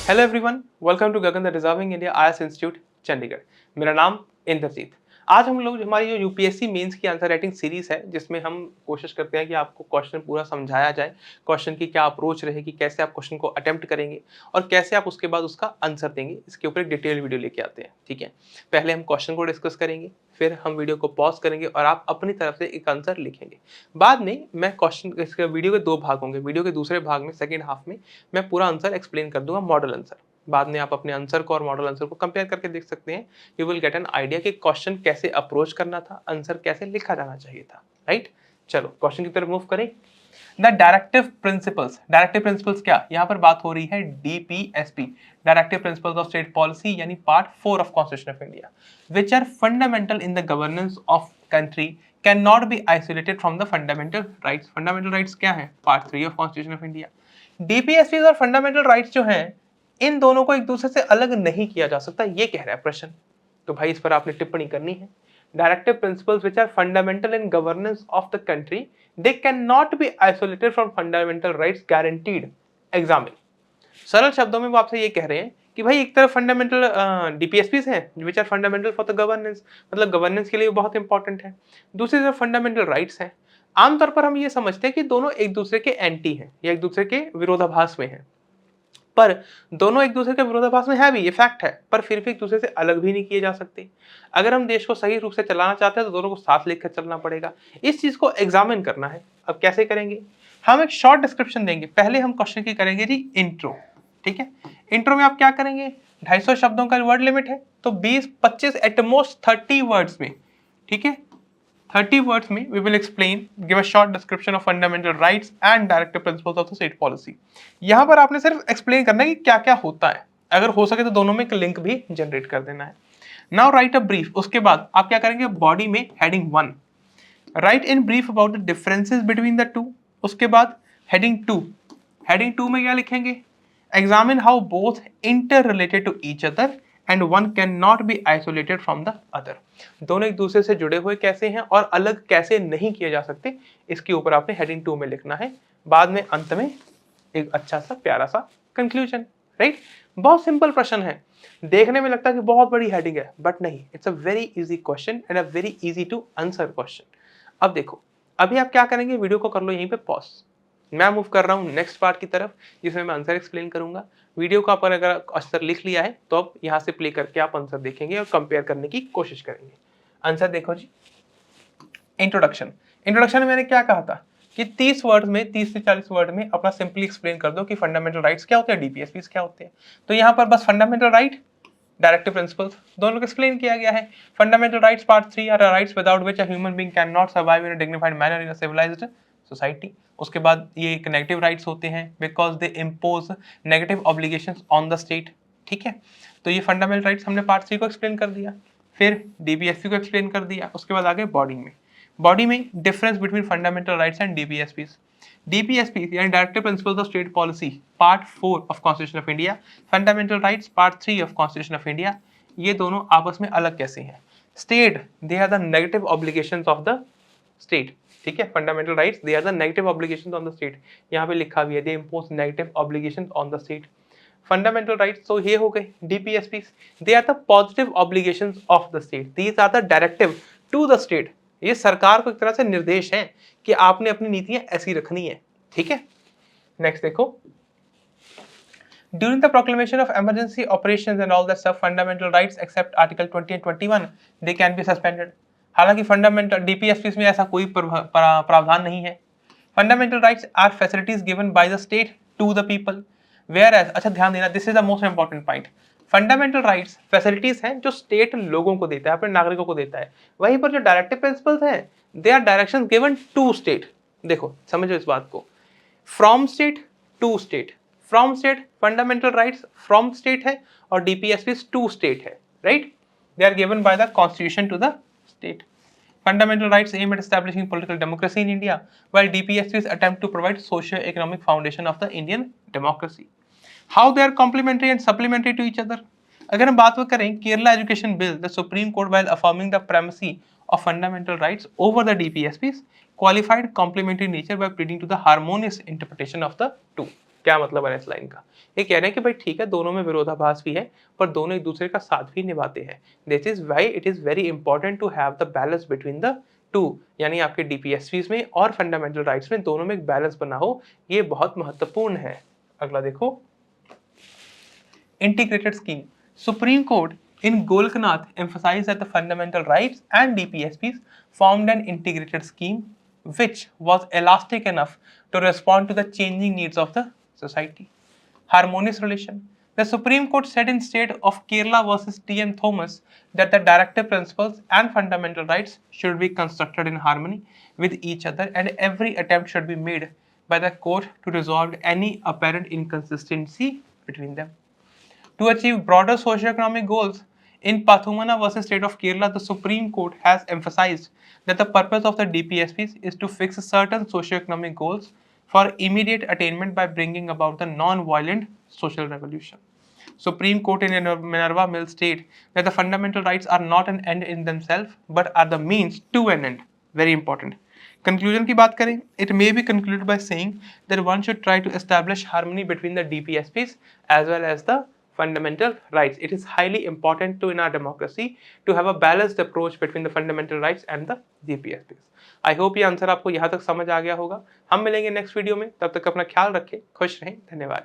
Hello everyone, welcome to Gagan the deserving India IAS institute Chandigarh. मेरा नाम इंद्रजीत। आज हम लोग हमारी जो यूपीएससी मेंस की आंसर राइटिंग सीरीज है, जिसमें हम कोशिश करते हैं कि आपको क्वेश्चन पूरा समझाया जाए, क्वेश्चन की क्या अप्रोच रहेगी, कैसे आप क्वेश्चन को अटेम्प्ट करेंगे और कैसे आप उसके बाद उसका आंसर देंगे, इसके ऊपर एक डिटेल वीडियो लेके आते हैं। ठीक है, पहले हम क्वेश्चन को डिस्कस करेंगे, फिर हम वीडियो को पॉज करेंगे और आप अपनी तरफ से एक आंसर लिखेंगे। बाद में मैं क्वेश्चन इसके वीडियो के दो भाग होंगे। वीडियो के दूसरे भाग में सेकंड हाफ में मैं पूरा आंसर एक्सप्लेन कर दूंगा, मॉडल आंसर। बाद में आप अपने आंसर को और मॉडल आंसर को कंपेयर करके देख सकते हैं। You will get an idea कि क्वेश्चन कैसे अप्रोच करना था, आंसर कैसे लिखा जाना चाहिए था। राइट, चलो क्वेश्चन की तरफ मूव करें। द डायरेक्टिव प्रिंसिपल्स क्या, यहाँ पर बात हो रही है DPSP, directive principles of state policy, यानी part 4 of constitution of India, which are fundamental in the governance of country, can not be isolated from the fundamental rights. Fundamental rights क्या है, part 3 of constitution of India. DPSP और fundamental rights जो हैं, इन दोनों को एक दूसरे से अलग नहीं किया जा सकता, ये कह रहा है प्रश्न। तो भाई इस पर आपने टिप्पणी करनी है। Directive principles which are fundamental in governance of the country, they can not be isolated from fundamental rights guaranteed. Examine, सरल शब्दों में वो आपसे ये कह रहे हैं कि भाई एक तरफ फंडामेंटल डीपीएसपीस हैं which are fundamental for the governance, मतलब गवर्नेंस के लिए बहुत इंपॉर्टेंट है। दूसरी तरफ फंडामेंटल राइट्स हैं। आमतौर पर हम ये समझते हैं कि दोनों एक दूसरे के एंटी हैं या एक दूसरे के विरोधाभास में हैं, पर दोनों एक दूसरे के विरोधाभास में है भी, ये फैक्ट है, पर फिर भी एक दूसरे से अलग भी नहीं किए जा सकते। अगर हम देश को सही रूप से चलाना चाहते हैं तो दोनों को साथ लेकर चलना पड़ेगा। इस चीज को एग्जामिन करना है। अब कैसे करेंगे, हम एक शॉर्ट डिस्क्रिप्शन देंगे। पहले हम क्वेश्चन की करेंगे जी इंट्रो। ठीक है, इंट्रो में आप क्या करेंगे, 250 शब्दों का वर्ड लिमिट है, तो 20-25 एट मोस्ट 30 वर्ड्स में, ठीक है, 30 words में we will explain, give a short description of fundamental rights and directive principles of the state policy। यहाँ पर आपने सिर्फ explain करना है कि क्या क्या होता है, अगर हो सके तो दोनों में एक लिंक भी जनरेट कर देना है। Now write a brief। उसके बाद आप क्या करेंगे, बॉडी में heading 1 write in brief about the differences between the two। उसके बाद heading 2, heading 2 में क्या लिखेंगे, examine how both interrelated to each other and one cannot be isolated from the other। दोनों एक दूसरे से जुड़े हुए कैसे हैं और अलग कैसे नहीं किए जा सकते, इसके ऊपर आपने हेडिंग 2 में लिखना है। बाद में अंत में एक अच्छा सा प्यारा सा कंक्लूजन। राइट, बहुत सिंपल प्रश्न है, देखने में लगता है कि बहुत बड़ी हेडिंग है, बट नहीं, it's a very easy question and a very easy to answer question. अब देखो, अभी आप क्या करेंगे, वीडियो को कर लो यहीं पे पॉज। मैं मूव कर रहा हूँ नेक्स्ट पार्ट की तरफ, जिसमें मैं आंसर एक्सप्लेन करूंगा। वीडियो को आप अगर आंसर लिख लिया है तो अब यहाँ से प्ले करके आप आंसर देखेंगे और कंपेयर करने की कोशिश करेंगे। आंसर देखो जी, इंट्रोडक्शन। इंट्रोडक्शन में मैंने क्या कहा था कि 30 वर्ड में, 30 से 40 वर्ड में अपना सिंपली एक्सप्लेन कर दो कि फंडामेंटल राइट्स क्या होते हैं, डीपीएसपीस क्या होते हैं। तो यहाँ पर बस फंडामेंटल राइट, डायरेक्टिव प्रिंसिपल्स दोनों को एक्सप्लेन किया गया है। Fundamental rights part 3 are rights without which a human being can not survive in a dignified manner in a civilized society. उसके बाद ये एक नेगेटिव राइट्स होते हैं because they impose negative obligations on the state. ठीक है, तो ये फंडामेंटल राइट्स हमने पार्ट 3 को एक्सप्लेन कर दिया, फिर डीपीएसपी को एक्सप्लेन कर दिया। उसके बाद आगे बॉडी में difference between fundamental rights and DPSPs. DPSP यानी directive principles of state policy part 4 of constitution of India, fundamental rights part 3 of constitution of India. ये दोनों आपस में अलग कैसे हैं, state they are the negative obligations of the state. ठीक है, fundamental rights they are the negative obligations on the state, यहाँ पे लिखा भी है they impose negative obligations on the state. Fundamental rights तो ये हो गए DPSPs, they are the positive obligations of the state, these are the directive to the state. ये सरकार को एक तरह से निर्देश है कि आपने अपनी नीतियां ऐसी रखनी है। ठीक है, नेक्स्ट देखो, During the proclamation of emergency operations and all that stuff, fundamental rights except Article 20 and 21 they can be suspended। हालांकि फंडामेंटल डीपीएसपीस में ऐसा कोई प्रावधान नहीं है। Fundamental rights are facilities given by the state to the people, whereas, अच्छा ध्यान देना, this is the most important point. Fundamental rights facilities हैं जो स्टेट लोगों को देता है, अपने नागरिकों को देता है। वहीं पर जो डायरेक्टिव प्रिंसिपल्स हैं, they are directions given to state. देखो समझो इस बात को, from state to state. From state fundamental rights from state है और डीपीएसपीस टू स्टेट है। Right, they are given by the constitution to the state. Fundamental rights aim at establishing political democracy in India, while DPSPs attempt to provide socio-economic foundation of the Indian democracy. How they are complementary and supplementary to each other? अगर हम बात करें Kerala education bill, the Supreme Court, while affirming the primacy of fundamental rights over the DPSPs, qualified complementary nature by pleading to the harmonious interpretation of the two. क्या मतलब है इस line का? ये कह रहे हैं कि भाई ठीक है, दोनों में विरोधाभास भी है, पर दोनों एक दूसरे का साथ भी निभाते हैं। This is why it is very important to have the balance between the two, यानी आपके डीपीएसपीज में और फंडामेंटल राइट्स में दोनों में एक बैलेंस बना हो, ये बहुत महत्वपूर्ण है। अगला देखो, integrated scheme. Supreme Court in Golkanath emphasized that the fundamental rights and DPSPs formed an integrated scheme which was elastic enough to respond to the changing needs of the society. Harmonious relation. The Supreme Court said in State of Kerala versus T.M. Thomas that the directive principles and fundamental rights should be constructed in harmony with each other, and every attempt should be made by the court to resolve any apparent inconsistency between them. To achieve broader socio-economic goals, in Pathumana versus State of Kerala, the Supreme Court has emphasized that the purpose of the DPSPs is to fix certain socio-economic goals for immediate attainment by bringing about the non-violent social revolution. Supreme Court in Minerva Mill state that the fundamental rights are not an end in themselves but are the means to an end. Very important. Conclusion की बात करें, it may be concluded by saying that one should try to establish harmony between the DPSPs as well as the fundamental rights. It is highly important to in our democracy to have a balanced approach between the fundamental rights and the DPSPs. I hope ये answer आपको यहाँ तक समझ आ गया होगा। हम मिलेंगे next video में, तब तक अपना ख्याल रखें, खुश रहें, धन्यवाद।